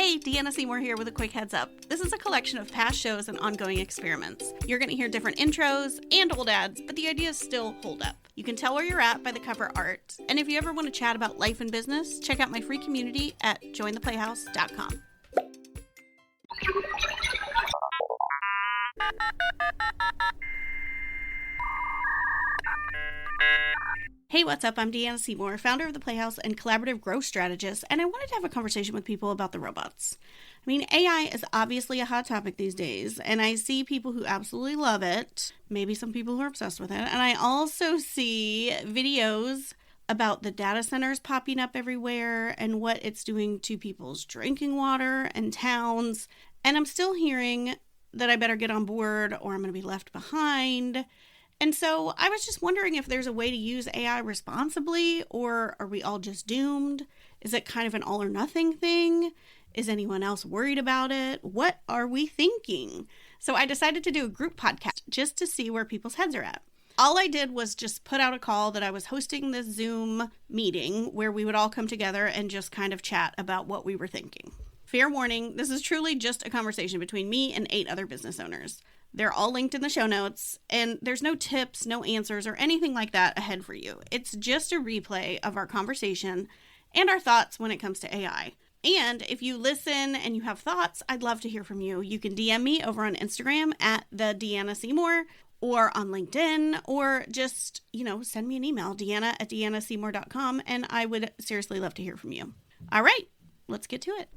Hey, Deanna Seymour here with a quick heads up. This is a collection of past shows and ongoing experiments. You're going to hear different intros and old ads, but the ideas still hold up. You can tell where you're at by the cover art. And if you ever want to chat about life and business, check out my free community at jointheplayhouse.com. Hey, what's up? I'm Deanna Seymour, founder of the Playhouse and collaborative growth strategist, and I wanted to have a conversation with people about the robots. I mean, AI is obviously a hot topic these days, and I see people who absolutely love it, maybe some people who are obsessed with it, and I also see videos about the data centers popping up everywhere and what it's doing to people's drinking water and towns, and I'm still hearing that I better get on board or I'm going to be left behind. And so I was just wondering if there's a way to use AI responsibly, or are we all just doomed? Is it kind of an all or nothing thing? Is anyone else worried about it? What are we thinking? So I decided to do a group podcast just to see where people's heads are at. All I did was just put out a call that I was hosting this Zoom meeting where we would all come together and just kind of chat about what we were thinking. Fair warning, this is truly just a conversation between me and 8 other business owners. They're all linked in the show notes, and there's no tips, no answers, or anything like that ahead for you. It's just a replay of our conversation and our thoughts when it comes to AI. And if you listen and you have thoughts, I'd love to hear from you. You can DM me over on Instagram at the Deanna Seymour, or on LinkedIn, or just, send me an email, deanna@deannaseymour.com, and I would seriously love to hear from you. All right, let's get to it.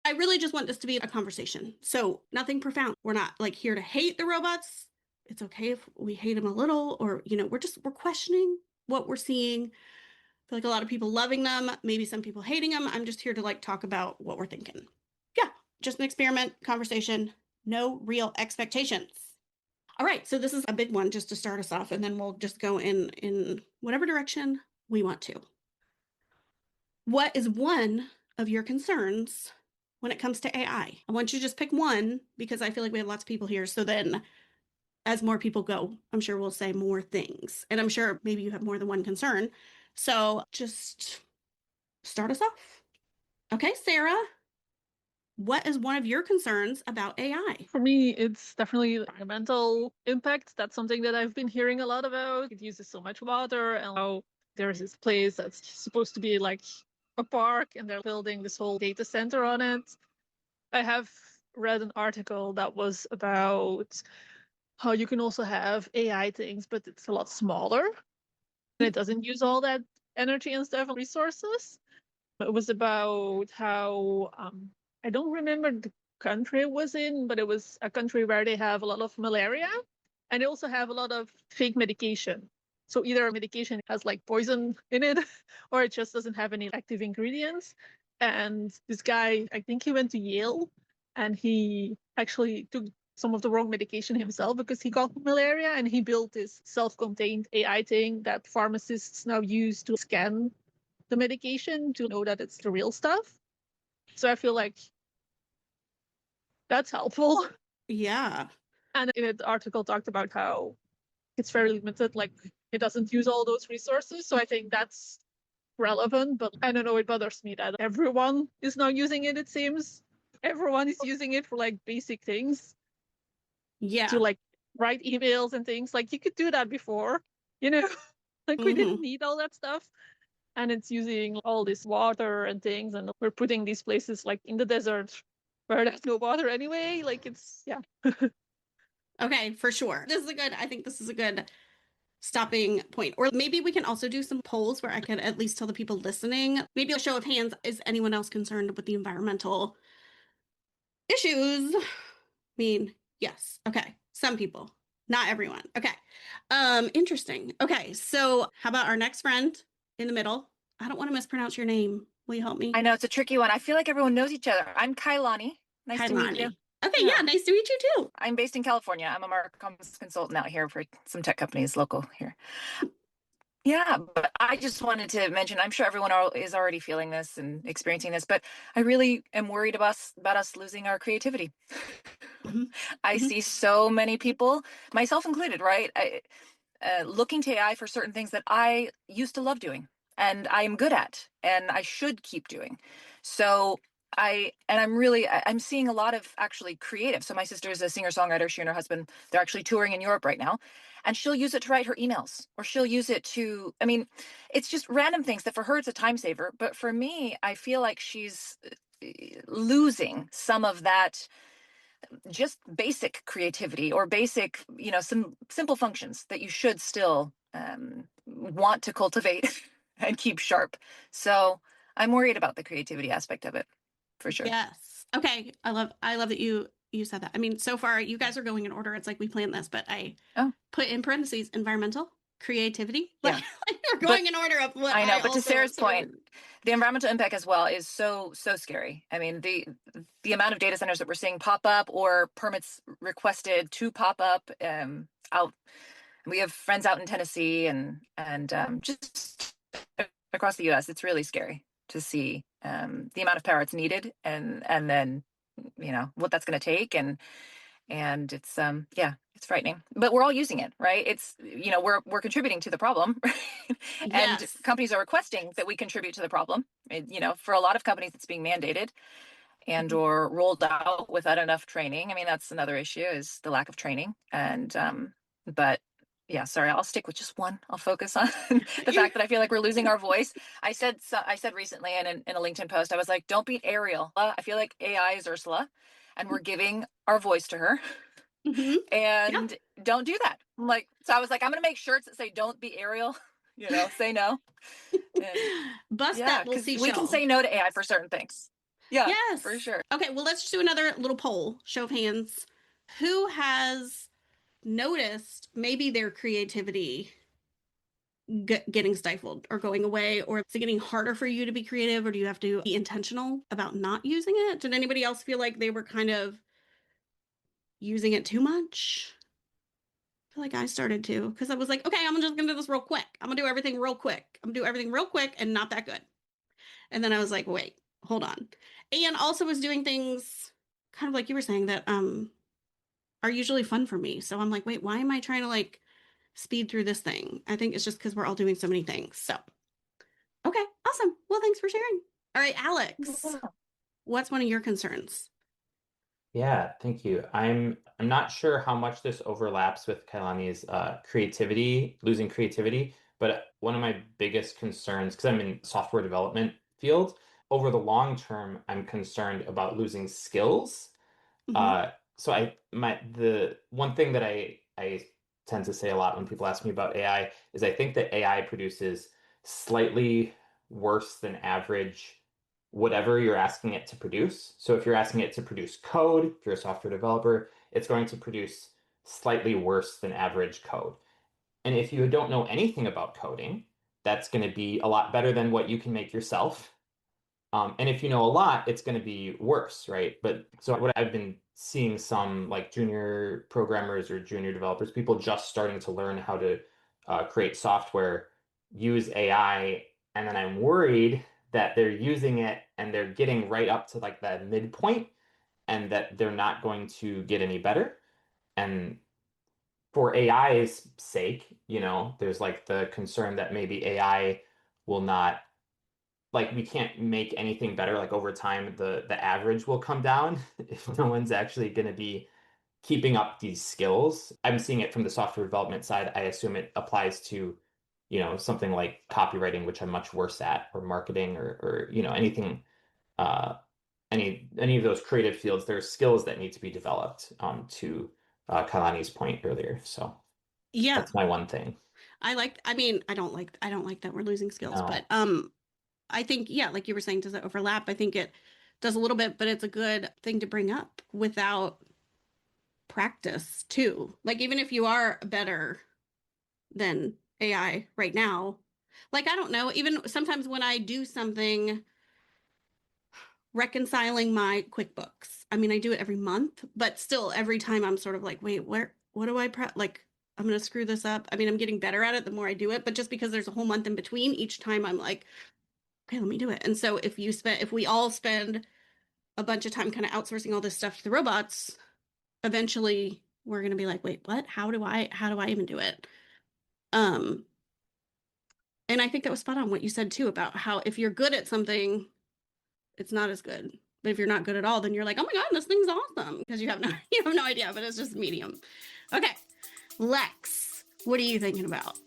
I really just want this to be a conversation. So nothing profound. We're not here to hate the robots. It's okay if we hate them a little, or, we're questioning what we're seeing. I feel like a lot of people loving them, maybe some people hating them. I'm just here to talk about what we're thinking. Yeah, just an experiment, conversation, no real expectations. All right, so this is a big one just to start us off, and then we'll just go in whatever direction we want to. What is one of your concerns when it comes to AI? I want you to just pick one, because I feel like we have lots of people here. So then as more people go, I'm sure we'll say more things. And I'm sure maybe you have more than one concern. So just start us off. Okay, Sarah, what is one of your concerns about AI? For me, it's definitely environmental impact. That's something that I've been hearing a lot about. It uses so much water, and how there's this place that's supposed to be like a park, and they're building this whole data center on it. I have read an article that was about how you can also have AI things, but it's a lot smaller, and it doesn't use all that energy and stuff and resources. It was about how, I don't remember the country it was in, but it was a country where they have a lot of malaria, and they also have a lot of fake medication. So either medication has poison in it, or it just doesn't have any active ingredients. And this guy, I think he went to Yale, and he actually took some of the wrong medication himself because he got malaria, and he built this self-contained AI thing that pharmacists now use to scan the medication to know that it's the real stuff. So I feel like that's helpful. Yeah. And in the article talked about how it's very limited, it doesn't use all those resources. So I think that's relevant, but I don't know, it bothers me that everyone is now using it, it seems. Everyone is using it for basic things. Yeah. To write emails and things. You could do that before, we didn't need all that stuff. And it's using all this water and things, and we're putting these places in the desert where there's no water anyway. Yeah. Okay, for sure. I think this is a good stopping point. Or maybe we can also do some polls where I could at least tell the people listening, maybe a show of hands, is anyone else concerned with the environmental issues? I mean, yes. Okay. Some people, not everyone. Okay. Interesting. Okay. So how about our next friend in the middle? I don't want to mispronounce your name. Will you help me? I know, it's a tricky one. I feel like everyone knows each other. I'm Kailani. Nice to meet you. Okay, yeah, nice to meet you too. I'm based in California. I'm a market comms consultant out here for some tech companies local here. Yeah, but I just wanted to mention, I'm sure everyone is already feeling this and experiencing this, but I really am worried about us losing our creativity. I see so many people, myself included, right? looking to AI for certain things that I used to love doing and I'm good at and I should keep doing. So I'm seeing a lot of actually creative. So my sister is a singer-songwriter. She and her husband, they're actually touring in Europe right now. And she'll use it to write her emails, or she'll use it to, I mean, it's just random things that for her it's a time saver. But for me, I feel like she's losing some of that just basic creativity or basic, some simple functions that you should still want to cultivate and keep sharp. So I'm worried about the creativity aspect of it, for sure. Yes. Okay. I love that you said that. I mean, so far you guys are going in order. It's like we planned this, but I put in parentheses environmental, creativity. Yeah. Like we're going in order of what I know, but also to Sarah's sort point, the environmental impact as well is so scary. I mean, the amount of data centers that we're seeing pop up or permits requested to pop up out. We have friends out in Tennessee and just across the U.S. It's really scary to see the amount of power it's needed and then what that's going to take and it's it's frightening, but we're all using it, right? It's we're contributing to the problem. And Yes. companies are requesting that we contribute to the problem. For a lot of companies it's being mandated and or rolled out without enough training. I mean, that's another issue, is the lack of training. And but yeah, sorry, I'll stick with just one. I'll focus on the fact that I feel like we're losing our voice. I said recently in a LinkedIn post, I was like, don't beat Ariel. I feel like AI is Ursula and we're giving our voice to her. And don't do that. So I was like, I'm going to make shirts that say, don't be Ariel, say no. Bust that little seashell. We can say no to AI for certain things. Yeah, yes, for sure. Okay, well, let's just do another little poll, show of hands. Who has noticed maybe their creativity getting stifled or going away, or is it getting harder for you to be creative, or do you have to be intentional about not using it? Did anybody else feel like they were kind of using it too much? I feel like I started to, because I was like, okay, I'm just gonna do this real quick. I'm gonna do everything real quick. I'm gonna do everything real quick and not that good. And then I was like, wait, hold on. And also was doing things kind of like you were saying that are usually fun for me. So I'm like, wait, why am I trying to like speed through this thing? I think it's just because we're all doing so many things. So, okay, awesome. Well, thanks for sharing. All right, Alex, what's one of your concerns? Yeah, thank you. I'm not sure how much this overlaps with Kailani's creativity, losing creativity, but one of my biggest concerns, because I'm in software development field, over the long term, I'm concerned about losing skills. So the one thing that I tend to say a lot when people ask me about AI is I think that AI produces slightly worse than average whatever you're asking it to produce. So if you're asking it to produce code, if you're a software developer, it's going to produce slightly worse than average code. And if you don't know anything about coding, that's going to be a lot better than what you can make yourself. And if you know a lot, it's going to be worse, right? But so what I've been seeing some like junior programmers or junior developers, people just starting to learn how to create software, use AI, and then I'm worried that they're using it and they're getting right up to like that midpoint and that they're not going to get any better. And for AI's sake, there's like the concern that maybe AI will not, like we can't make anything better. Like over time, the average will come down if no one's actually going to be keeping up these skills. I'm seeing it from the software development side. I assume it applies to, something like copywriting, which I'm much worse at, or marketing, or anything, any of those creative fields. There are skills that need to be developed. To Kalani's point earlier. So yeah, that's my one thing. I mean, I don't like that we're losing skills, No. but I think, yeah, like you were saying, does it overlap? I think it does a little bit, but it's a good thing to bring up without practice too. Like even if you are better than AI right now, like I don't know, even sometimes when I do something reconciling my QuickBooks, I mean, I do it every month, but still every time I'm sort of like, wait, what do I like I'm going to screw this up. I mean, I'm getting better at it the more I do it, but just because there's a whole month in between each time I'm like, okay, let me do it. And so if we all spend a bunch of time kind of outsourcing all this stuff to the robots, eventually we're going to be like, wait, what? How do I even do it? And I think that was spot on what you said too about how if you're good at something, it's not as good. But if you're not good at all, then you're like, oh my God, this thing's awesome. Because you have no idea, but it's just medium. Okay. Lex, what are you thinking about?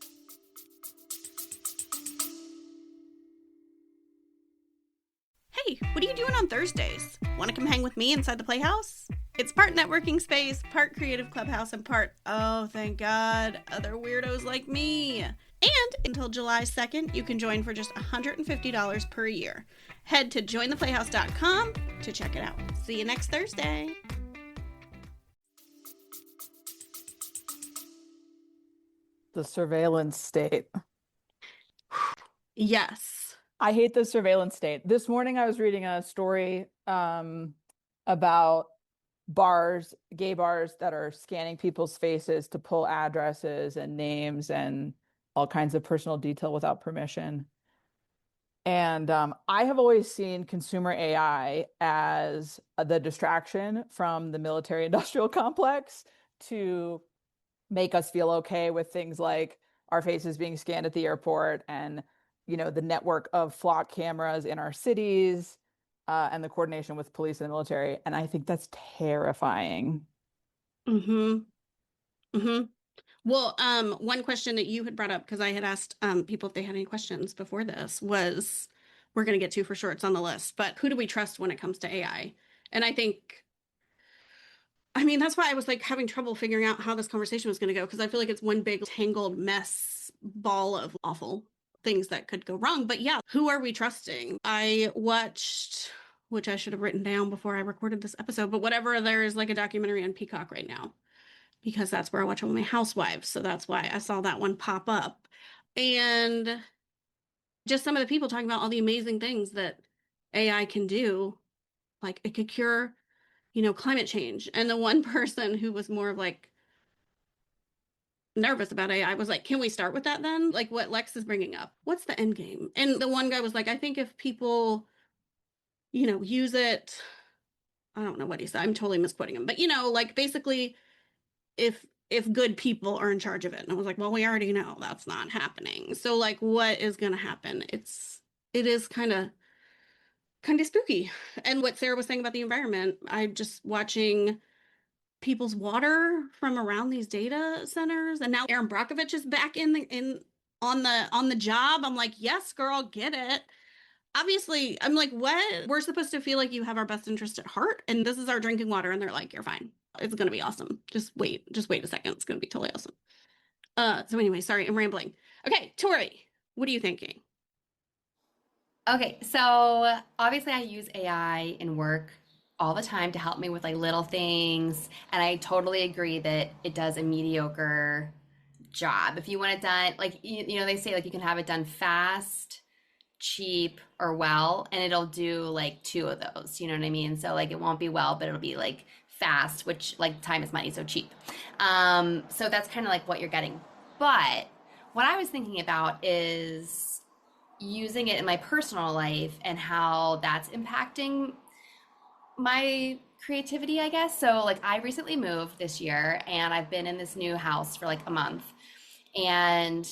Hey, what are you doing on Thursdays? Want to come hang with me inside the Playhouse? It's part networking space, part creative clubhouse, and part, oh, thank God, other weirdos like me. And until July 2nd, you can join for just $150 per year. Head to jointheplayhouse.com to check it out. See you next Thursday. The surveillance state. Yes. I hate the surveillance state. This morning I was reading a story about bars, gay bars that are scanning people's faces to pull addresses and names and all kinds of personal detail without permission. And I have always seen consumer AI as the distraction from the military industrial complex to make us feel okay with things like our faces being scanned at the airport and, you know, the network of flock cameras in our cities and the coordination with police and the military. And I think that's terrifying. Mm-hmm. Mm-hmm. Well, one question that you had brought up, because I had asked people if they had any questions before this, was we're going to get to for sure. It's on the list. But who do we trust when it comes to AI? And I think, I mean, that's why I was like having trouble figuring out how this conversation was going to go, because I feel like it's one big tangled mess ball of awful things that could go wrong. But yeah, who are we trusting? I watched, which I should have written down before I recorded this episode, but whatever, there is like a documentary on Peacock right now, because that's where I watch all my housewives. So that's why I saw that one pop up. And just some of the people talking about all the amazing things that AI can do. Like it could cure, you know, climate change. And the one person who was more of like nervous about AI was like, can we start with that then? Like what Lex is bringing up. What's the end game? And the one guy was like, I think if people, you know, use it, I don't know what he said. I'm totally misquoting him. But, you know, like basically if good people are in charge of it. And I was like, well, we already know that's not happening. So like what is going to happen? It is kind of spooky. And what Sarah was saying about the environment, I'm just watching people's water from around these data centers, and now Aaron Brockovich is back on the job. I'm like, yes, girl, get it. Obviously, I'm like, what? We're supposed to feel like you have our best interest at heart, and this is our drinking water, and they're like, you're fine. It's gonna be awesome. Just wait a second. It's gonna be totally awesome. So anyway, sorry, I'm rambling. Okay, Tori, what are you thinking? Okay, so obviously I use AI in work all the time to help me with like little things, and I totally agree that it does a mediocre job. If you want it done, like you know, they say like you can have it done fast, cheap, or well, and it'll do like two of those. You know what I mean? So like it won't be well, but it'll be like fast, which like time is money, so cheap. So that's kind of like what you're getting. But what I was thinking about is using it in my personal life and how that's impacting my creativity, I guess. So like I recently moved this year and I've been in this new house for like a month, and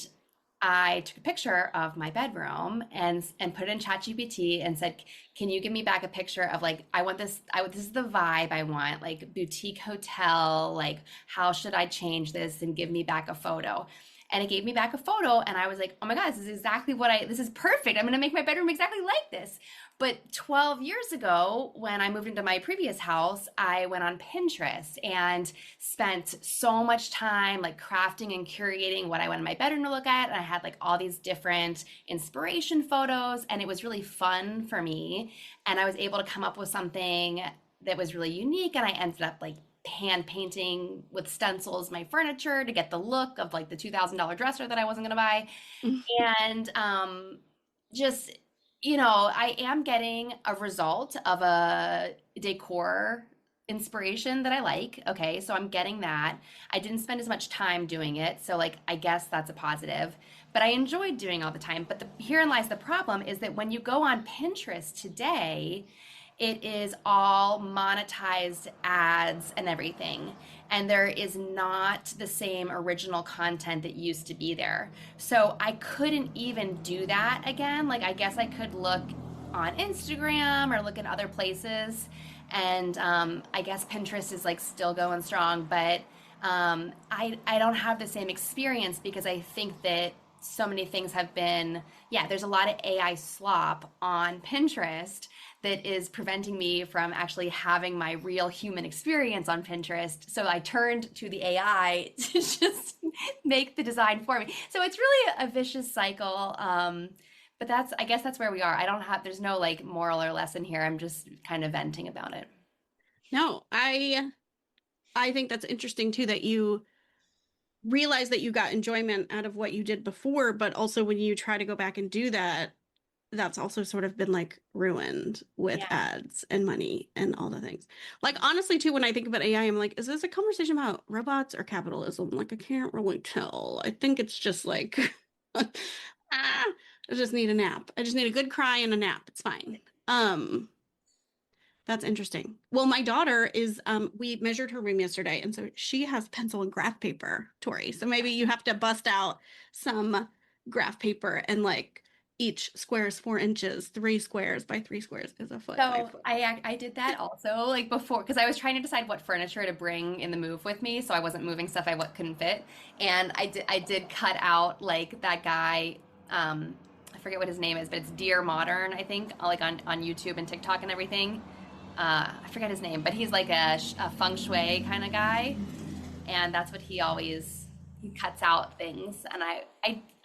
I took a picture of my bedroom and put it in ChatGPT and said, "Can you give me back a picture of like this is the vibe I want, like boutique hotel, like how should I change this, and give me back a photo." And it gave me back a photo, and I was like, "Oh my God, this is exactly this is perfect. I'm going to make my bedroom exactly like this." But 12 years ago, when I moved into my previous house, I went on Pinterest and spent so much time like crafting and curating what I wanted my bedroom to look at. And I had like all these different inspiration photos, and it was really fun for me. And I was able to come up with something that was really unique. And I ended up like hand painting with stencils my furniture to get the look of like the $2,000 dresser that I wasn't going to buy. And just, you know, I am getting a result of a decor inspiration that I like. Okay, so I'm getting that. I didn't spend as much time doing it, so like I guess that's a positive. But I enjoyed doing all the time. But herein lies the problem, is that when you go on Pinterest today, it is all monetized ads and everything. And there is not the same original content that used to be there. So I couldn't even do that again. Like, I guess I could look on Instagram or look at other places. And I guess Pinterest is like still going strong, but I don't have the same experience because I think that so many things have been, yeah, there's a lot of AI slop on Pinterest that is preventing me from actually having my real human experience on Pinterest. So I turned to the AI to just make the design for me. So it's really a vicious cycle. But I guess that's where we are. There's no like moral or lesson here. I'm just kind of venting about it. No, I think that's interesting too, that you realize that you got enjoyment out of what you did before, but also when you try to go back and do that, that's also sort of been like ruined with ads and money and all the things. Like, honestly too, when I think about AI, I'm like, is this a conversation about robots or capitalism? Like, I can't really tell. I think it's just like, I just need a nap. I just need a good cry and a nap. It's fine. That's interesting. Well, my daughter is, we measured her room yesterday, and so she has pencil and graph paper, Tori. So maybe you have to bust out some graph paper and like each square is 4 inches, 3 squares by 3 squares is a foot. So I did that also, like before, because I was trying to decide what furniture to bring in the move with me, so I wasn't moving stuff I couldn't fit. And I did cut out like that guy, I forget what his name is, but it's Dear Modern, I think, like on YouTube and TikTok and everything. I forget his name, but he's like a feng shui kind of guy, and that's what he cuts out things, and I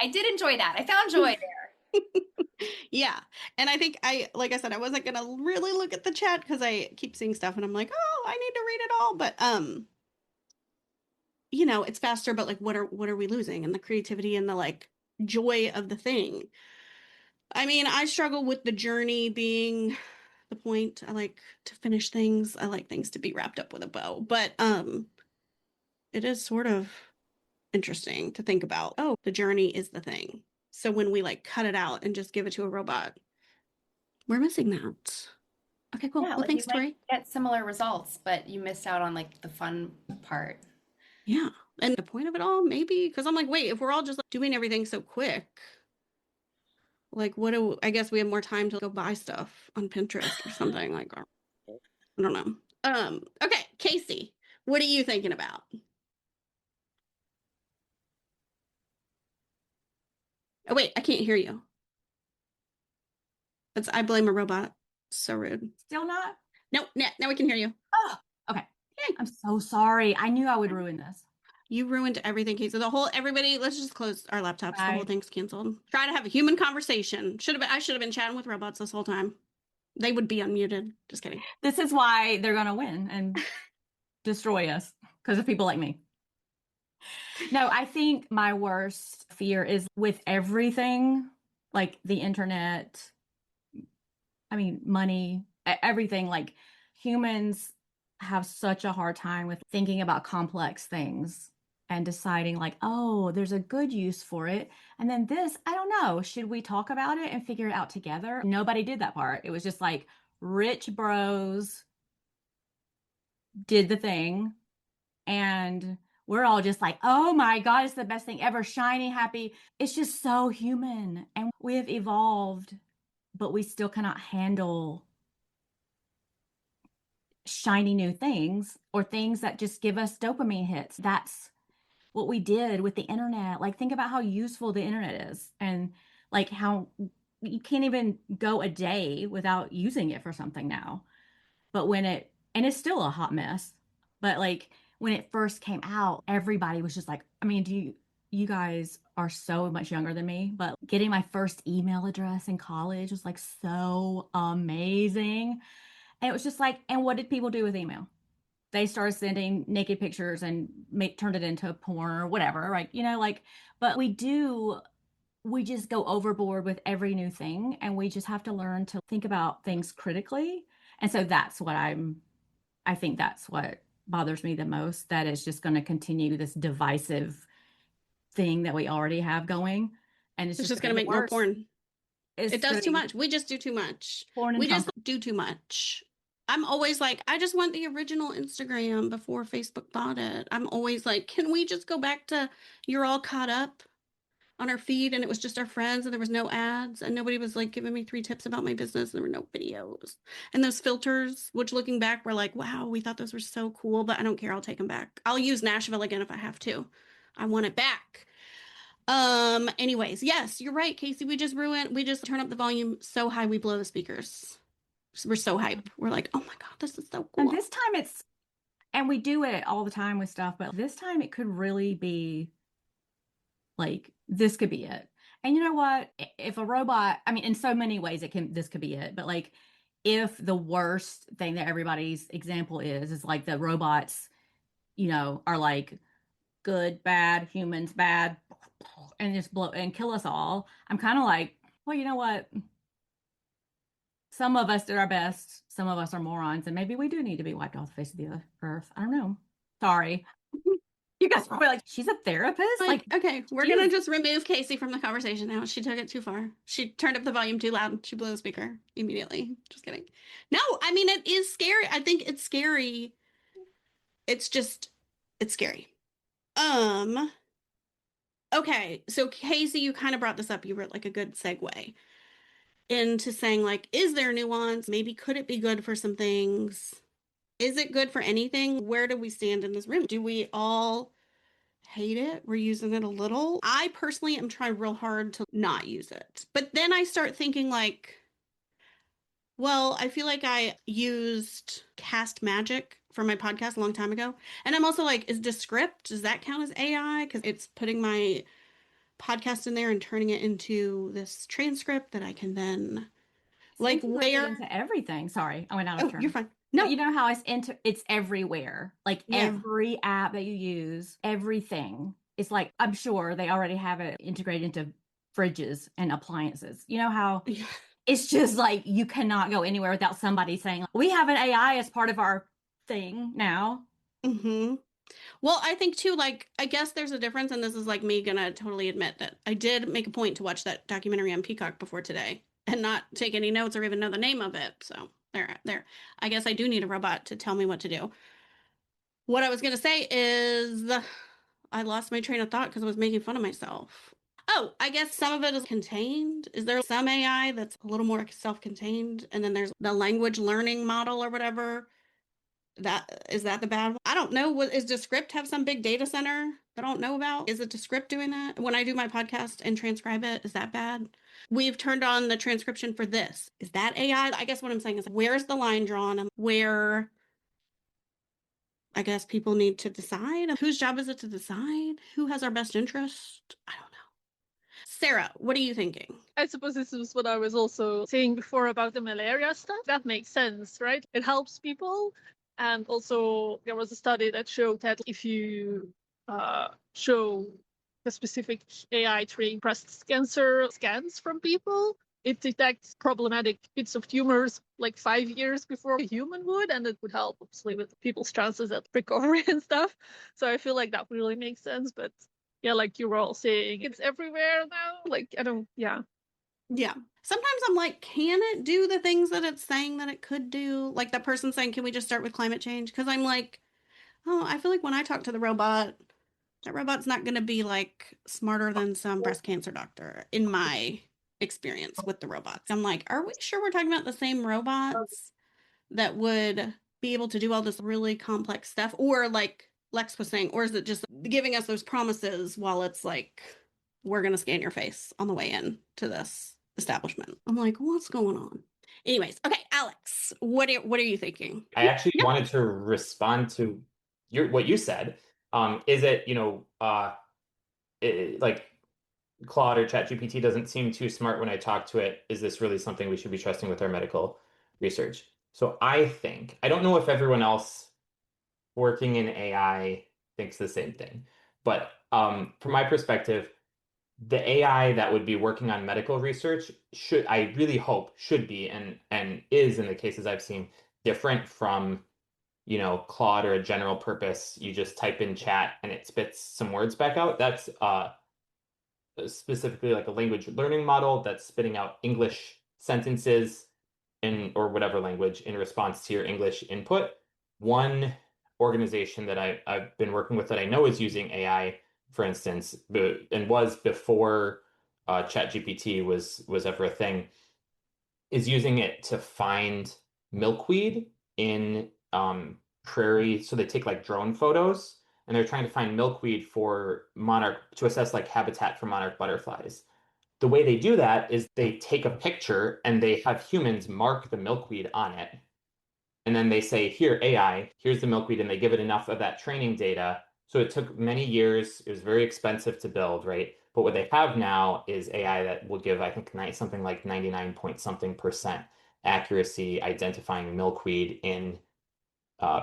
did enjoy that. I found joy there. Yeah. And I think like I said, I wasn't going to really look at the chat because I keep seeing stuff and I'm like, oh, I need to read it all. But, you know, it's faster, but like, what are we losing? And the creativity and the like joy of the thing. I mean, I struggle with the journey being the point. I like to finish things. I like things to be wrapped up with a bow, but, it is sort of interesting to think about. Oh, the journey is the thing. So when we like cut it out and just give it to a robot, we're missing that. Okay, cool. Yeah, well, like thanks, you Tori. might get similar results, but you missed out on like the fun part. Yeah. And the point of it all, maybe, because I'm like, wait, if we're all just like doing everything so quick, like I guess we have more time to go buy stuff on Pinterest or something like, I don't know. Okay, Casey, what are you thinking about? Oh, wait, I can't hear you. I blame a robot. So rude. Still not? No, now we can hear you. Oh, okay. Yay. I'm so sorry. I knew I would ruin this. You ruined everything, Casey. Everybody, let's just close our laptops. Bye. The whole thing's canceled. Try to have a human conversation. I should have been chatting with robots this whole time. They would be unmuted. Just kidding. This is why they're going to win and destroy us because of people like me. No, I think my worst fear is with everything, like the internet, I mean, money, everything. Like, humans have such a hard time with thinking about complex things and deciding like, oh, there's a good use for it. And then this, I don't know, should we talk about it and figure it out together? Nobody did that part. It was just like rich bros did the thing. And we're all just like, oh my God, it's the best thing ever. Shiny, happy. It's just so human. And we have evolved, but we still cannot handle shiny new things or things that just give us dopamine hits. That's what we did with the internet. Like, think about how useful the internet is and like how you can't even go a day without using it for something now. But and it's still a hot mess, but like when it first came out, everybody was just like, I mean, you guys are so much younger than me, but getting my first email address in college was like so amazing. And it was just like, and what did people do with email? They started sending naked pictures and turned it into porn or whatever, right? You know, like, but we just go overboard with every new thing, and we just have to learn to think about things critically. And so that's what I think that's what bothers me the most, that it's just going to continue this divisive thing that we already have going. And it's just going to make more porn. It does too much. We just do too much. We just do too much. I'm always like, I just want the original Instagram before Facebook bought it. I'm always like, can we just go back to you're all caught up on our feed and it was just our friends and there was no ads and nobody was like giving me 3 tips about my business and there were no videos. And those filters, which looking back were like, wow, we thought those were so cool, but I don't care. I'll take them back. I'll use Nashville again if I have to. I want it back. Anyways, yes, you're right, Casey. We just turn up the volume so high we blow the speakers. We're so hype. We're like, oh my God, this is so cool. And this time and we do it all the time with stuff, but this time it could really be like, this could be it. And you know what? If a robot, I mean, in so many ways this could be it, but like, if the worst thing that everybody's example is like the robots, are like good, bad, humans, bad, and just blow and kill us all. I'm kind of like, well, you know what? Some of us did our best. Some of us are morons, and maybe we do need to be wiped off the face of the earth. I don't know. Sorry. You guys are probably like, she's a therapist? Like, okay, we're going to just remove Casey from the conversation now. She took it too far. She turned up the volume too loud. She blew the speaker immediately. Just kidding. No, I mean, it is scary. I think it's scary. It's scary. Okay, so Casey, you kind of brought this up. You were like a good segue into saying like, is there nuance? Maybe could it be good for some things? Is it good for anything? Where do we stand in this room? Do we all hate it? We're using it a little. I personally am trying real hard to not use it. But then I start thinking like, well, I feel like I used Cast Magic for my podcast a long time ago. And I'm also like, is Descript, does that count as AI? Because it's putting my podcast in there and turning it into this transcript that I can then like where into everything. Sorry, I went out of turn. You're fine. No, but you know how it's everywhere. Like every app that you use, everything. It's like, I'm sure they already have it integrated into fridges and appliances. You know how it's just like you cannot go anywhere without somebody saying, we have an AI as part of our thing now. Mm-hmm. Well, I think too, like, I guess there's a difference, and this is like me gonna totally admit that I did make a point to watch that documentary on Peacock before today and not take any notes or even know the name of it. So there. I guess I do need a robot to tell me what to do. What I was gonna say is I lost my train of thought because I was making fun of myself. Oh, I guess some of it is contained. Is there some AI that's a little more self-contained? And then there's the language learning model or whatever. Is that the bad one? I don't know. Is Descript have some big data center that I don't know about? Is it Descript doing that? When I do my podcast and transcribe it, is that bad? We've turned on the transcription for this. Is that AI? I guess what I'm saying is, where's the line drawn and where I guess people need to decide? Whose job is it to decide? Who has our best interest? I don't know. Sarah, what are you thinking? I suppose this is what I was also saying before about the malaria stuff. That makes sense, right? It helps people. And also, there was a study that showed that if you show the specific AI-trained breast cancer scans from people, it detects problematic bits of tumors like 5 years before a human would, and it would help, obviously, with people's chances at recovery and stuff. So I feel like that really makes sense. But yeah, like you were all saying, it's everywhere now. Like, yeah. Sometimes I'm like, can it do the things that it's saying that it could do? Like that person saying, can we just start with climate change? Because I'm like, oh, I feel like when I talk to the robot, that robot's not going to be like smarter than some breast cancer doctor in my experience with the robots. I'm like, are we sure we're talking about the same robots that would be able to do all this really complex stuff? Or like Lex was saying, or is it just giving us those promises while it's like, we're going to scan your face on the way in to this establishment? I'm like, what's going on? Anyways, okay, Alex, what are you thinking? I actually wanted to respond to what you said. Is it, like Claude or ChatGPT doesn't seem too smart when I talk to it. Is this really something we should be trusting with our medical research? So I don't know if everyone else working in AI thinks the same thing, but from my perspective, the AI that would be working on medical research I really hope should be and is, in the cases I've seen, different from Claude or a general purpose. You just type in chat and it spits some words back out. That's specifically like a language learning model that's spitting out English sentences in or whatever language in response to your English input. One organization that I've been working with that I know is using AI, for instance, and was before ChatGPT was ever a thing, is using it to find milkweed in prairie. So they take like drone photos and they're trying to find milkweed for monarch to assess like habitat for monarch butterflies. The way they do that is they take a picture and they have humans mark the milkweed on it. And then they say, here, AI, here's the milkweed, and they give it enough of that training data. So it took many years. It was very expensive to build, right? But what they have now is AI that will give, I think, something like 99 point something percent accuracy identifying milkweed in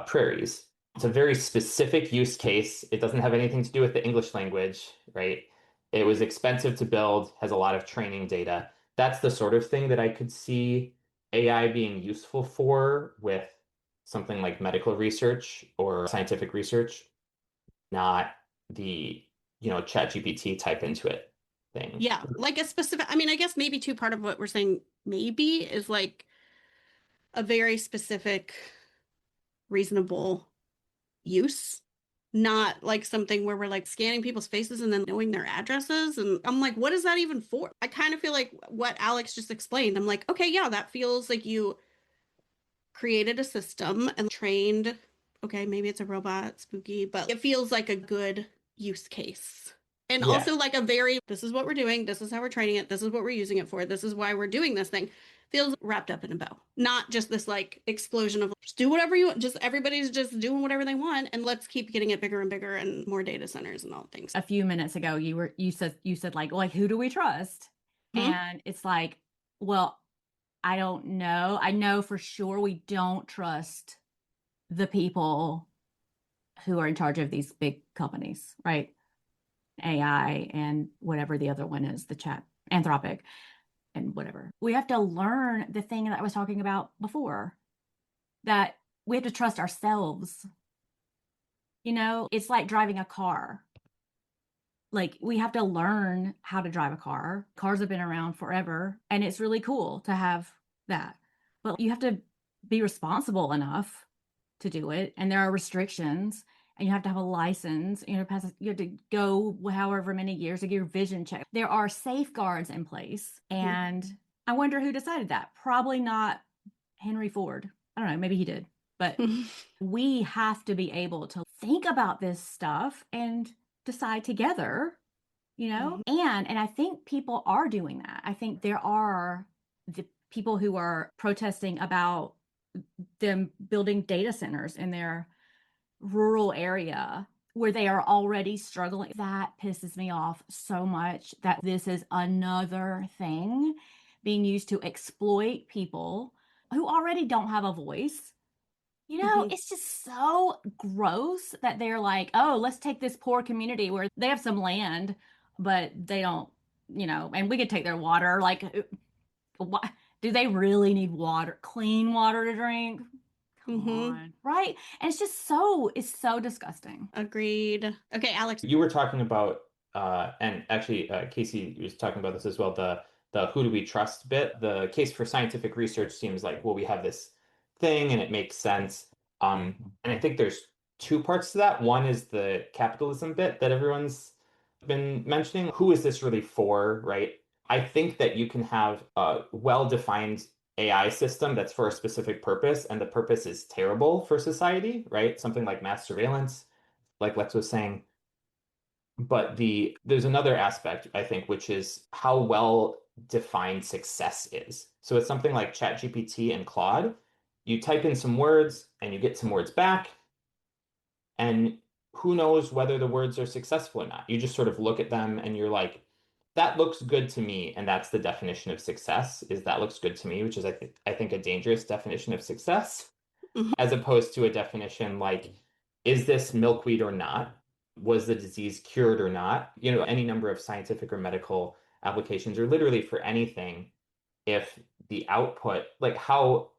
prairies. It's a very specific use case. It doesn't have anything to do with the English language, right? It was expensive to build, has a lot of training data. That's the sort of thing that I could see AI being useful for with something like medical research or scientific research, not the, ChatGPT type into it thing. Yeah, like a specific, I mean, I guess maybe too, part of what we're saying maybe is like a very specific, reasonable use, not like something where we're like scanning people's faces and then knowing their addresses. And I'm like, what is that even for? I kind of feel like what Alex just explained. I'm like, okay, yeah, that feels like you created a system and trained. Okay, maybe it's a robot, spooky, but it feels like a good use case. And Yeah. also like a very, this is what we're doing, this is how we're training it, this is what we're using it for, this is why we're doing this thing. Feels wrapped up in a bow. Not just this like explosion of just do whatever you want, just everybody's just doing whatever they want, and let's keep getting it bigger and bigger and more data centers and all things. A few minutes ago, you said like who do we trust? Mhm. And it's like, well, I don't know. I know for sure we don't trust the people who are in charge of these big companies, right? AI and whatever the other one is, the chat, Anthropic and whatever. We have to learn the thing that I was talking about before, that we have to trust ourselves. It's like driving a car. Like we have to learn how to drive a car. Cars have been around forever, and it's really cool to have that. But you have to be responsible enough to do it, and there are restrictions, and you have to have a license. You have to go however many years to get your vision check. There are safeguards in place, and I wonder who decided that. Probably not Henry Ford. I don't know, maybe he did. But we have to be able to think about this stuff and decide together, and I think people are doing that. I think there are the people who are protesting about them building data centers in their rural area where they are already struggling. That pisses me off so much, that this is another thing being used to exploit people who already don't have a voice. It's just so gross that they're like, oh, let's take this poor community where they have some land, but they don't, and we could take their water. Like, what, do they really need water, clean water to drink? Come on, right? And it's so disgusting. Agreed. Okay, Alex. You were talking about, and actually, Casey was talking about this as well, the who do we trust bit. The case for scientific research seems like, well, we have this thing and it makes sense. And I think there's two parts to that. One is the capitalism bit that everyone's been mentioning. Who is this really for, right? I think that you can have a well-defined AI system that's for a specific purpose, and the purpose is terrible for society, right? Something like mass surveillance, like Lex was saying. But there's another aspect, I think, which is how well defined success is. So it's something like ChatGPT and Claude. You type in some words and you get some words back, and who knows whether the words are successful or not. You just sort of look at them and you're like, that looks good to me. And that's the definition of success, is that looks good to me, which is I think a dangerous definition of success, as opposed to a definition like, is this milkweed or not? Was the disease cured or not? Any number of scientific or medical applications, or literally for anything, if the output, like how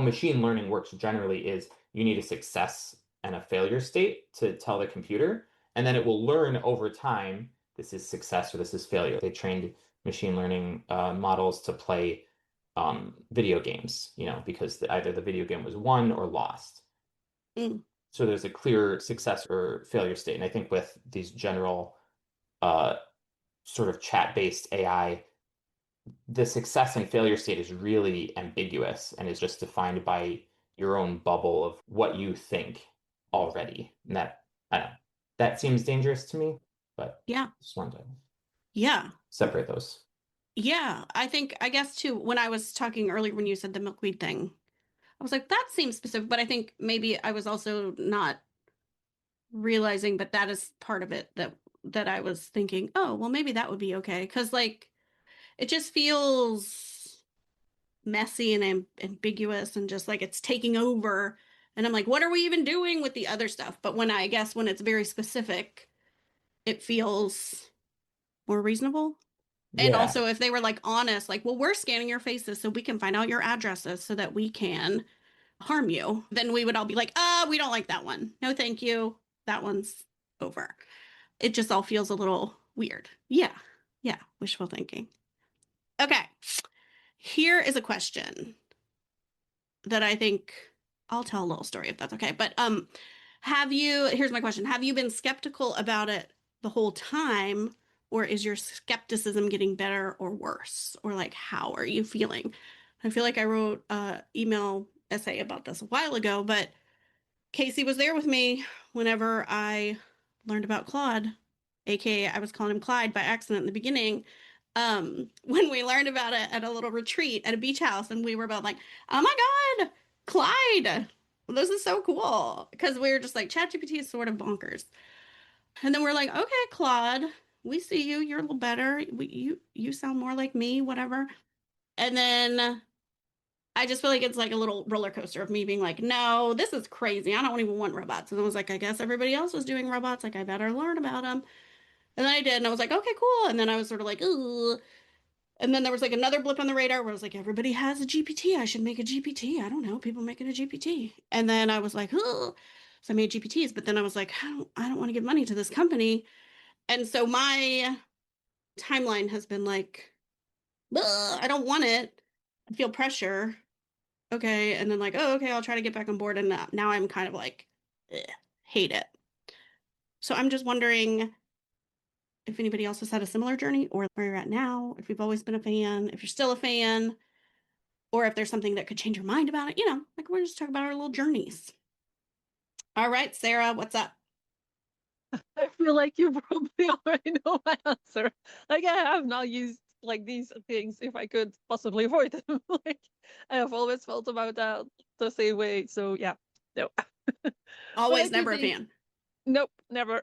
machine learning works generally is you need a success and a failure state to tell the computer. And then it will learn over time, this is success or this is failure. They trained machine learning models to play video games, because either the video game was won or lost. Mm. So there's a clear success or failure state. And I think with these general sort of chat-based AI, the success and failure state is really ambiguous and is just defined by your own bubble of what you think already. And I don't know, that seems dangerous to me, but Yeah. just wanted to Yeah. separate those. Yeah. I guess too, when I was talking earlier, when you said the milkweed thing, I was like, that seems specific, but I think maybe I was also not realizing, but that is part of it that I was thinking, oh, well, maybe that would be okay. Cause like, it just feels messy and ambiguous and just like it's taking over. And I'm like, what are we even doing with the other stuff? But when it's very specific, it feels more reasonable. And Yeah. also if they were like honest, like, well, we're scanning your faces so we can find out your addresses so that we can harm you, then we would all be like, we don't like that one. No, thank you. That one's over. It just all feels a little weird. Yeah. Yeah. Wishful thinking. Okay. Here is a question that I think I'll tell a little story if that's okay. But here's my question. Have you been skeptical about it the whole time, or is your skepticism getting better or worse? Or like, how are you feeling? I feel like I wrote an email essay about this a while ago, but Casey was there with me whenever I learned about Claude, aka I was calling him Clyde by accident in the beginning. When we learned about it at a little retreat at a beach house, and we were both like, oh my God, Clyde, this is so cool. Because we were just like, ChatGPT is sort of bonkers. And then we're like, okay, Claude, we see you. You're a little better. You sound more like me, whatever. And then I just feel like it's like a little roller coaster of me being like, no, this is crazy. I don't even want robots. And I was like, I guess everybody else was doing robots. Like, I better learn about them. And then I did. And I was like, okay, cool. And then I was sort of like, ooh. And then there was like another blip on the radar where I was like, everybody has a GPT. I should make a GPT. I don't know. People making a GPT. And then I was like, ooh. So I made GPTs. But then I was like, I don't want to give money to this company. And so my timeline has been like, I don't want it. I feel pressure. Okay. And then like, oh, okay, I'll try to get back on board. And now I'm kind of like, hate it. So I'm just wondering if anybody else has had a similar journey, or where you're at now, if you've always been a fan, if you're still a fan, or if there's something that could change your mind about it. Like we're just talking about our little journeys. All right, Sarah, what's up? I feel like you probably already know my answer. Like I have now used like these things if I could possibly avoid them. Like I have always felt about that the same way. So yeah, no. Always never a fan. Nope, never.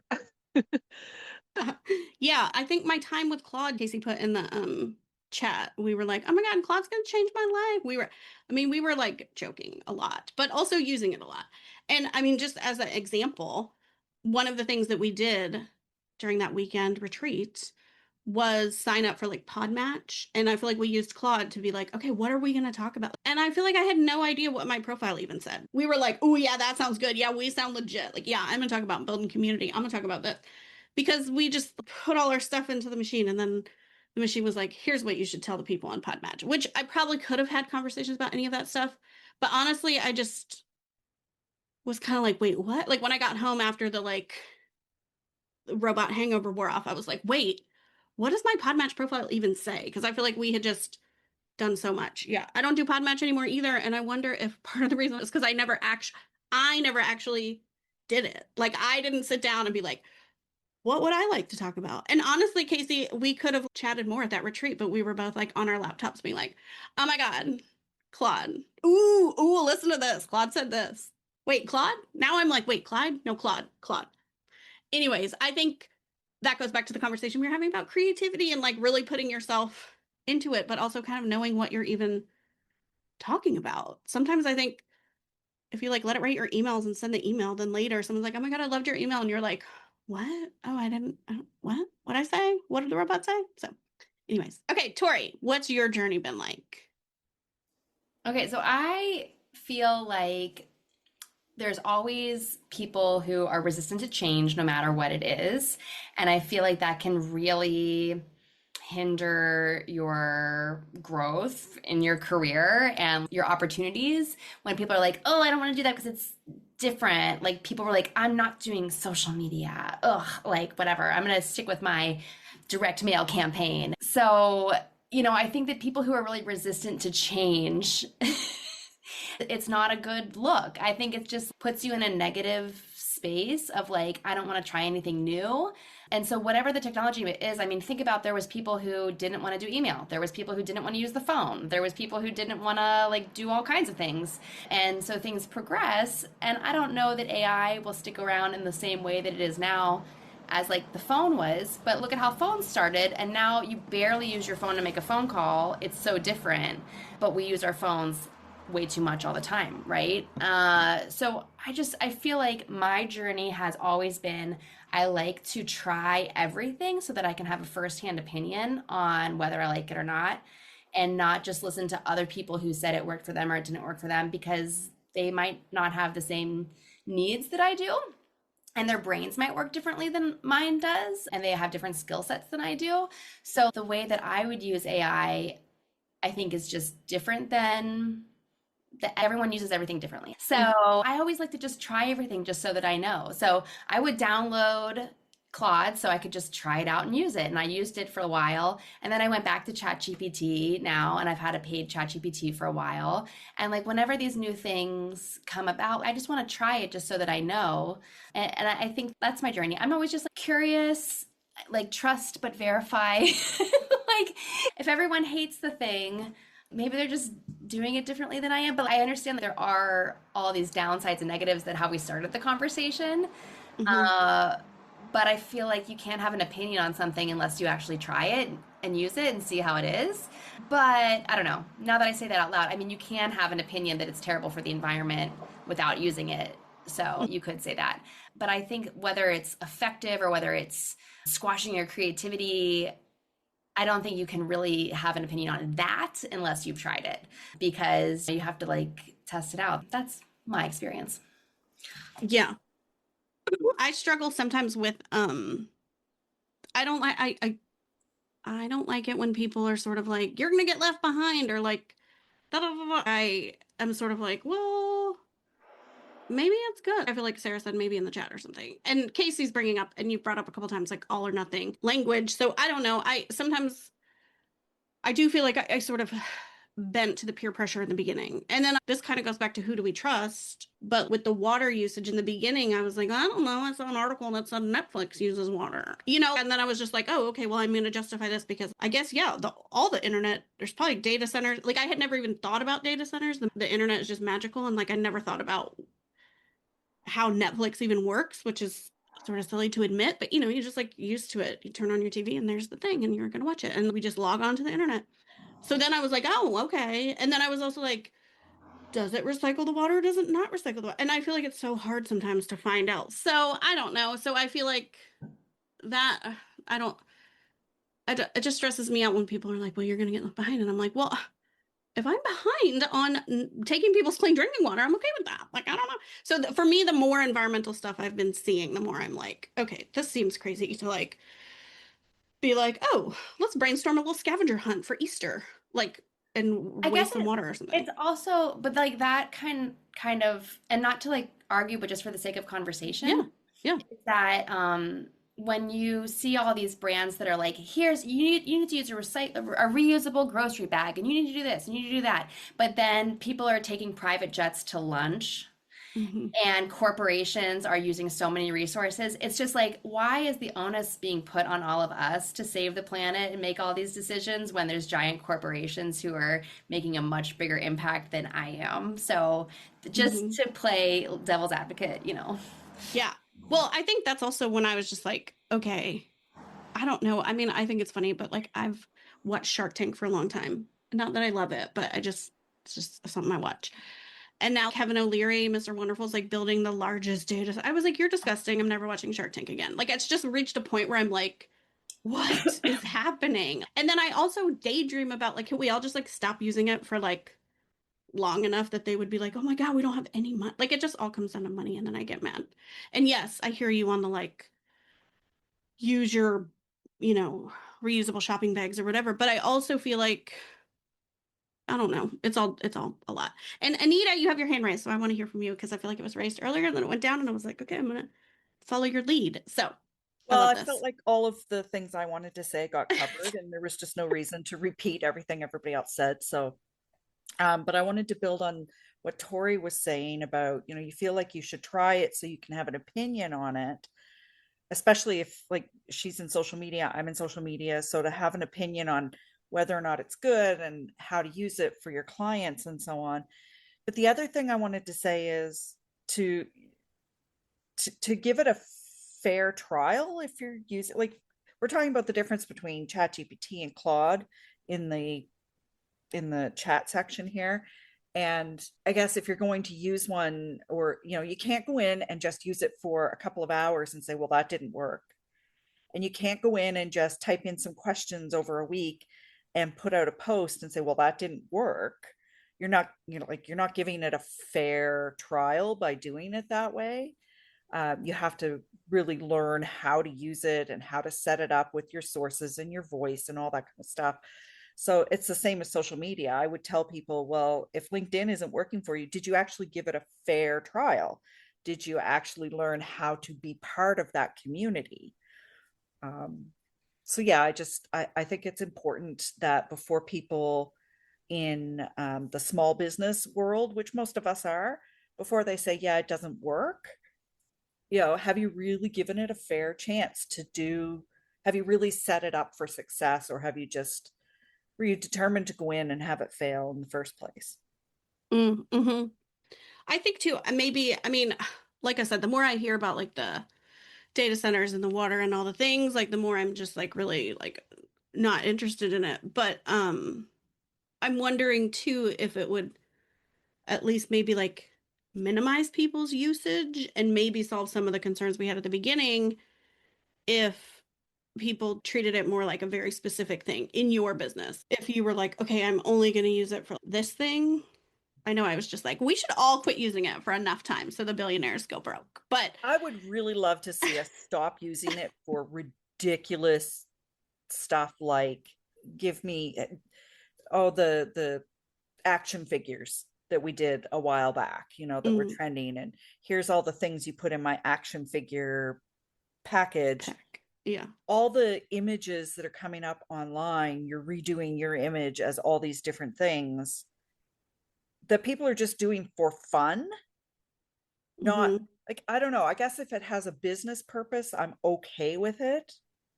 Yeah, I think my time with Claude, Casey put in the chat, we were like, oh my God, Claude's gonna change my life. We were like joking a lot, but also using it a lot. And I mean, just as an example, one of the things that we did during that weekend retreat was sign up for like Podmatch. And I feel like we used Claude to be like, okay, what are we going to talk about? And I feel like I had no idea what my profile even said. We were like, oh yeah, that sounds good. Yeah, we sound legit. Like, yeah, I'm going to talk about building community. I'm going to talk about this. Because we just put all our stuff into the machine, and then the machine was like, here's what you should tell the people on Podmatch, which I probably could have had conversations about any of that stuff. But honestly, I just was kind of like, wait, what? Like when I got home after the like robot hangover wore off, I was like, wait, what does my Podmatch profile even say? Because I feel like we had just done so much. Yeah, I don't do Podmatch anymore either. And I wonder if part of the reason is because I never actually did it. Like I didn't sit down and be like, what would I like to talk about? And honestly, Casey, we could have chatted more at that retreat, but we were both like on our laptops being like, oh my God, Claude. Ooh, listen to this. Claude said this. Wait, Claude? Now I'm like, wait, Clyde? No, Claude. Anyways, I think that goes back to the conversation we were having about creativity and like really putting yourself into it, but also kind of knowing what you're even talking about. Sometimes I think if you like let it write your emails and send the email, then later someone's like, oh my God, I loved your email. And you're like, what? Oh, what? What'd I say? What did the robot say? So anyways, okay, Tori, what's your journey been like? Okay, so I feel like there's always people who are resistant to change no matter what it is. And I feel like that can really hinder your growth in your career and your opportunities when people are like, oh, I don't want to do that because it's different. Like people were like, I'm not doing social media. Ugh, like whatever. I'm going to stick with my direct mail campaign. So, you know, I think that people who are really resistant to change, it's not a good look. I think it just puts you in a negative space of like, I don't want to try anything new. And so whatever the technology is, I mean, think about there was people who didn't want to do email. There was people who didn't want to use the phone. There was people who didn't want to like do all kinds of things. And so things progress. And I don't know that AI will stick around in the same way that it is now as like the phone was, but look at how phones started, and now you barely use your phone to make a phone call. It's so different, but we use our phones way too much all the time, right? So I feel like my journey has always been, I like to try everything so that I can have a firsthand opinion on whether I like it or not, and not just listen to other people who said it worked for them or it didn't work for them, because they might not have the same needs that I do. And their brains might work differently than mine does, and they have different skill sets than I do. So the way that I would use AI, I think, is just different than that. Everyone uses everything differently. So I always like to just try everything just so that I know. So I would download Claude so I could just try it out and use it. And I used it for a while. And then I went back to ChatGPT now, and I've had a paid ChatGPT for a while. And like whenever these new things come about, I just want to try it just so that I know. And I think that's my journey. I'm always just like curious, like trust but verify. Like if everyone hates the thing, maybe they're just doing it differently than I am. But I understand that there are all these downsides and negatives that how we started the conversation. But I feel like you can't have an opinion on something unless you actually try it and use it and see how it is. But I don't know. Now that I say that out loud, I mean, you can have an opinion that it's terrible for the environment without using it. So you could say that. But I think whether it's effective or whether it's squashing your creativity, I don't think you can really have an opinion on that unless you've tried it, because you have to like test it out. That's my experience. Yeah. I struggle sometimes with I don't like it when people are sort of like, you're gonna get left behind, or like da, da, da, da. I am sort of like, well, maybe it's good. I feel like Sarah said maybe in the chat or something. And Casey's bringing up, and you brought up a couple times, like all or nothing language. So I don't know. Sometimes I do feel like I sort of bent to the peer pressure in the beginning. And then this kind of goes back to who do we trust? But with the water usage in the beginning, I was like, I don't know. I saw an article that said Netflix uses water, and then I was just like, oh, okay, well, I'm going to justify this because I guess, yeah, all the internet, there's probably data centers. Like I had never even thought about data centers. The internet is just magical. And like, I never thought about how Netflix even works, which is sort of silly to admit, but you just like used to it. You turn on your TV and there's the thing and you're going to watch it. And we just log on to the internet. So then I was like, oh, okay. And then I was also like, does it recycle the water or does it not recycle the water? And I feel like it's so hard sometimes to find out. So I don't know. So I feel like that it just stresses me out when people are like, well, you're going to get left behind. And I'm like, well, if I'm behind on taking people's clean drinking water, I'm okay with that. Like, I don't know. So for me, the more environmental stuff I've been seeing, the more I'm like, okay, this seems crazy to like be like, oh, let's brainstorm a little scavenger hunt for Easter, like, and waste some water or something. It's also, but like that kind of, and not to like argue, but just for the sake of conversation. Yeah. Is that when you see all these brands that are like, you need to use a reusable grocery bag, and you need to do this and you need to do that, but then people are taking private jets to lunch. And corporations are using so many resources. It's just like, why is the onus being put on all of us to save the planet and make all these decisions when there's giant corporations who are making a much bigger impact than I am? So just to play devil's advocate, Yeah. Well, I think that's also when I was just like, okay, I don't know. I mean, I think it's funny, but like I've watched Shark Tank for a long time. Not that I love it, but it's just something I watch. And now Kevin O'Leary, Mr. Wonderful, is like building the largest data. I was like, you're disgusting. I'm never watching Shark Tank again. Like, it's just reached a point where I'm like, what is happening? And then I also daydream about like, can we all just like stop using it for like long enough that they would be like, oh my God, we don't have any money. Like it just all comes down to money and then I get mad. And yes, I hear you on the like, use your, you know, reusable shopping bags or whatever. But I also feel like, I don't know. It's all a lot. And Anita, you have your hand raised, so I want to hear from you because I feel like it was raised earlier and then it went down and I was like, okay, I'm gonna follow your lead. So Well, love I this. felt like all of the things I wanted to say got covered, and there was just no reason to repeat everything everybody else said. So, but I wanted to build on what Tori was saying about, you feel like you should try it so you can have an opinion on it, especially if like she's in social media, I'm in social media. So to have an opinion on whether or not it's good and how to use it for your clients and so on. But the other thing I wanted to say is to to give it a fair trial if you're using, like, we're talking about the difference between ChatGPT and Claude in the chat section here. And I guess if you're going to use one, or you can't go in and just use it for a couple of hours and say, well, that didn't work. And you can't go in and just type in some questions over a week and put out a post and say, well, that didn't work. You're not, you're not giving it a fair trial by doing it that way. You have to really learn how to use it and how to set it up with your sources and your voice and all that kind of stuff. So it's the same as social media. I would tell people, well, if LinkedIn isn't working for you, did you actually give it a fair trial? Did you actually learn how to be part of that community? So yeah, I think it's important that before people in the small business world, which most of us are, before they say, yeah, it doesn't work, have you really given it a fair chance have you really set it up for success, or were you determined to go in and have it fail in the first place? Mm-hmm. I think too, maybe, I mean, like I said, the more I hear about like the data centers and the water and all the things, like the more I'm just like really like not interested in it. But I'm wondering too if it would at least maybe like minimize people's usage and maybe solve some of the concerns we had at the beginning if people treated it more like a very specific thing in your business. If you were like, okay, I'm only going to use it for this thing. I know I was just like, we should all quit using it for enough time so the billionaires go broke. But I would really love to see us stop using it for ridiculous stuff like give me the action figures that we did a while back, that were trending, and here's all the things you put in my action figure package. Yeah. All the images that are coming up online, you're redoing your image as all these different things that people are just doing for fun. Not like, I don't know, I guess if it has a business purpose, I'm okay with it,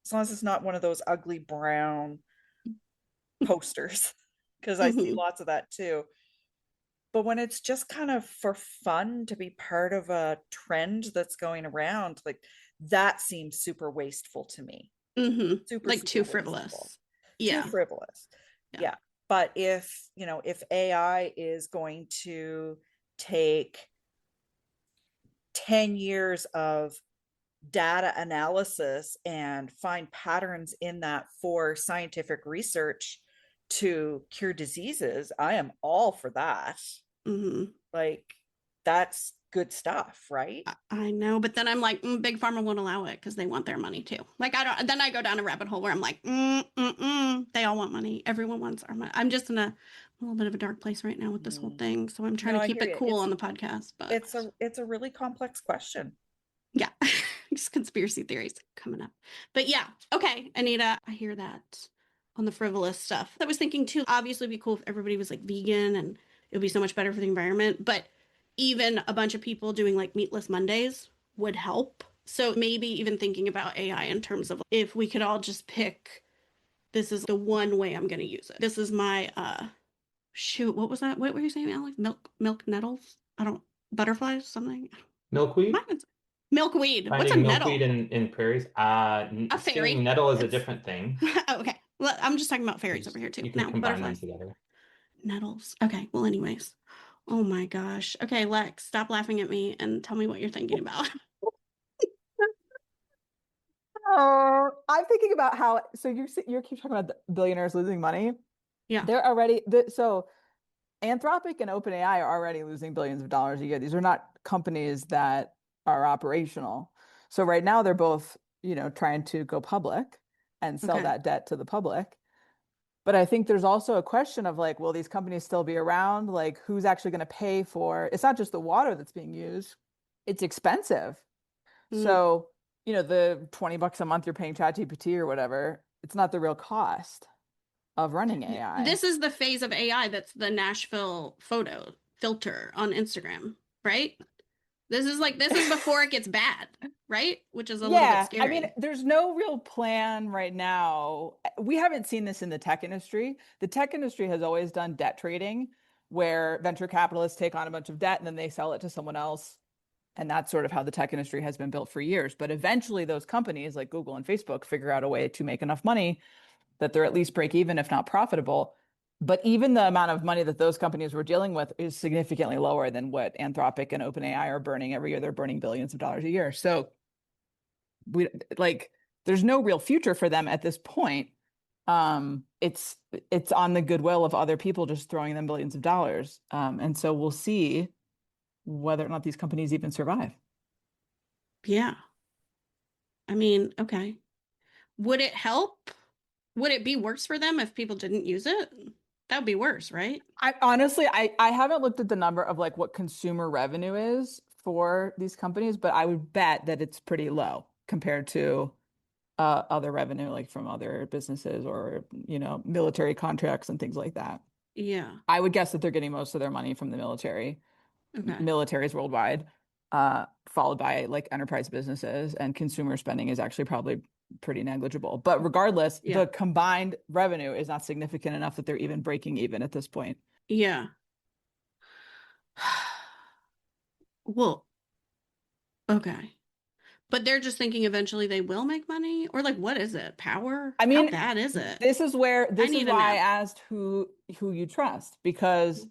as long as it's not one of those ugly brown posters, because I see lots of that too. But when it's just kind of for fun to be part of a trend that's going around, like, that seems super wasteful to me. Super, like, too frivolous. Wasteful. Yeah. Too frivolous. Yeah. But if AI is going to take 10 years of data analysis and find patterns in that for scientific research to cure diseases, I am all for that. Like, that's good stuff, right? I know, but then I'm like, big pharma won't allow it because they want their money too. Like, then I go down a rabbit hole where I'm like, they all want money. Everyone wants our money. I'm just in a little bit of a dark place right now with this whole thing. So I'm trying to keep it cool on the podcast, but it's a really complex question. Yeah. Just conspiracy theories coming up. But yeah. Okay, Anita, I hear that on the frivolous stuff. I was thinking too, obviously it'd be cool if everybody was like vegan and it would be so much better for the environment, but even a bunch of people doing like meatless Mondays would help. So maybe even thinking about AI in terms of if we could all just pick, this is the one way I'm going to use it. This is my, shoot, what was that? What were you saying, Alex? Milk nettles? Butterflies, something? Milkweed? Milkweed. Finding What's a nettle? milkweed in prairies. A fairy. Nettle is a different thing. Oh, okay. Well, I'm just talking about fairies over here too. You can combine them together. Nettles. Okay. Well, anyways. Oh my gosh. Okay, Lex, stop laughing at me and tell me what you're thinking about. I'm thinking about how, so you keep talking about the billionaires losing money. Yeah. They're already, so Anthropic and OpenAI are already losing billions of dollars a year. These are not companies that are operational. So right now they're both, trying to go public and sell Okay. that debt to the public. But I think there's also a question of like, will these companies still be around? Like, who's actually going to pay for it's not just the water that's being used, it's expensive. So, the $20 a month you're paying ChatGPT or whatever, it's not the real cost of running AI. This is the phase of AI that's the Nashville photo filter on Instagram, right? This is before it gets bad, right? Which is a little bit scary. I mean, there's no real plan right now. We haven't seen this in the tech industry. The tech industry has always done debt trading, where venture capitalists take on a bunch of debt and then they sell it to someone else. And that's sort of how the tech industry has been built for years. But eventually those companies like Google and Facebook figure out a way to make enough money that they're at least break even, if not profitable. But even the amount of money that those companies were dealing with is significantly lower than what Anthropic and OpenAI are burning every year. They're burning billions of dollars a year. So there's no real future for them at this point. It's on the goodwill of other people just throwing them billions of dollars. And so we'll see whether or not these companies even survive. Yeah. I mean, okay. Would it help? Would it be worse for them if people didn't use it? That would be worse, right? I honestly haven't looked at the number of like what consumer revenue is for these companies, but I would bet that it's pretty low compared to other revenue, like from other businesses or, military contracts and things like that. Yeah. I would guess that they're getting most of their money from the military, militaries worldwide, followed by like enterprise businesses, and consumer spending is actually probably pretty negligible. But regardless, the combined revenue is not significant enough that they're even breaking even at this point. Yeah. Well, okay. But they're just thinking eventually they will make money? Or like, what is it? Power? I mean, how bad is it? This is why I asked who you trust, because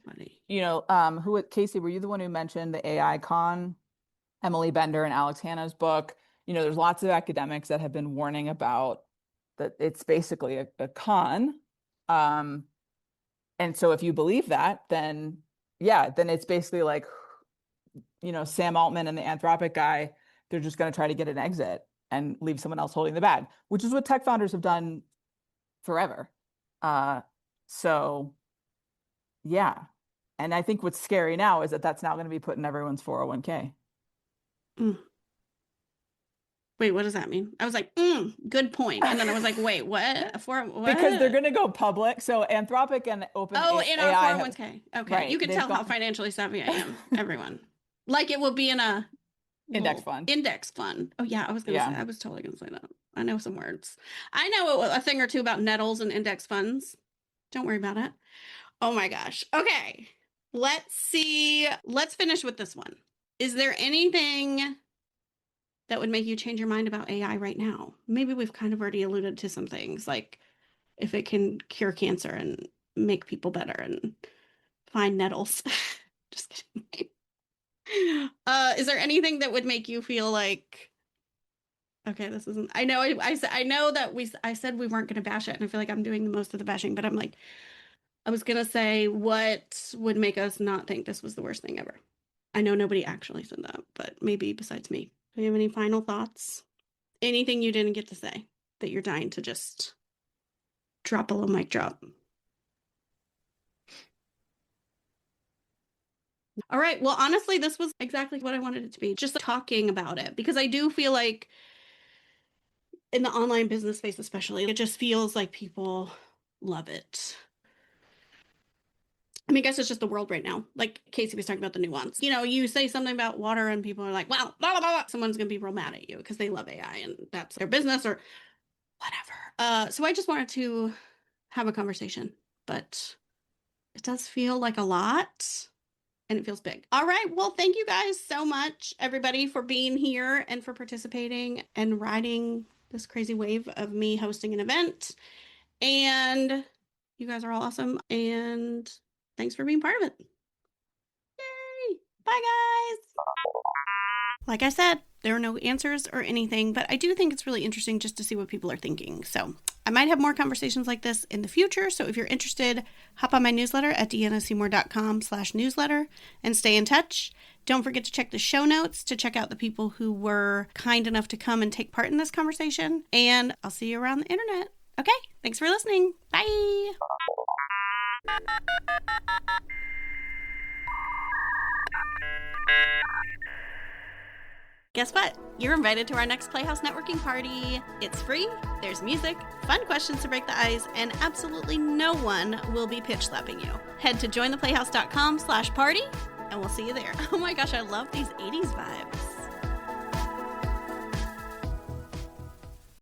Casey, were you the one who mentioned the AI con? Emily Bender and Alex Hanna's book. There's lots of academics that have been warning about that it's basically a con. And so if you believe that, then it's basically like, Sam Altman and the Anthropic guy, they're just going to try to get an exit and leave someone else holding the bag, which is what tech founders have done forever. So yeah. And I think what's scary now is that that's now going to be put in everyone's 401k. Wait, what does that mean? I was like, good point. And then I was like, wait, what? What? Because they're going to go public. So Anthropic and OpenAI. In our 401k. Okay. Right, you can tell how financially savvy I am, everyone. Like it will be in a index fund. Index fund. Oh yeah, I was totally going to say that. I know some words. I know a thing or two about nettles and index funds. Don't worry about it. Oh my gosh. Okay. Let's see. Let's finish with this one. Is there anything that would make you change your mind about AI right now? Maybe we've kind of already alluded to some things, like if it can cure cancer and make people better and find nettles. Just kidding. Is there anything that would make you feel like, okay, this isn't, I know that I said we weren't going to bash it, and I feel like I'm doing the most of the bashing, but I'm like, I was going to say, what would make us not think this was the worst thing ever? I know nobody actually said that, but maybe besides me. Do you have any final thoughts? Anything you didn't get to say that you're dying to just drop a little mic drop? All right. Well, honestly, this was exactly what I wanted it to be. Just talking about it, because I do feel like in the online business space, especially, it just feels like people love it. I mean, I guess it's just the world right now. Like Casey was talking about the nuance. You say something about water and people are like, well, blah, blah, blah. Someone's going to be real mad at you because they love AI and that's their business or whatever. So I just wanted to have a conversation, but it does feel like a lot and it feels big. All right. Well, thank you guys so much, everybody, for being here and for participating and riding this crazy wave of me hosting an event. And you guys are all awesome. And thanks for being part of it. Yay! Bye, guys! Like I said, There are no answers or anything, but I do think it's really interesting just to see what people are thinking. So I might have more conversations like this in the future. So if you're interested, hop on my newsletter at deannaseymour.com/newsletter and stay in touch. Don't forget to check the show notes to check out the people who were kind enough to come and take part in this conversation. And I'll see you around the internet. Okay, thanks for listening. Bye. Guess what? You're invited to our next Playhouse networking party. It's free, there's music, fun questions to break the ice, and absolutely no one will be pitch slapping you. Head to jointheplayhouse.com/party and we'll see you there. Oh my gosh, I love these 80s vibes.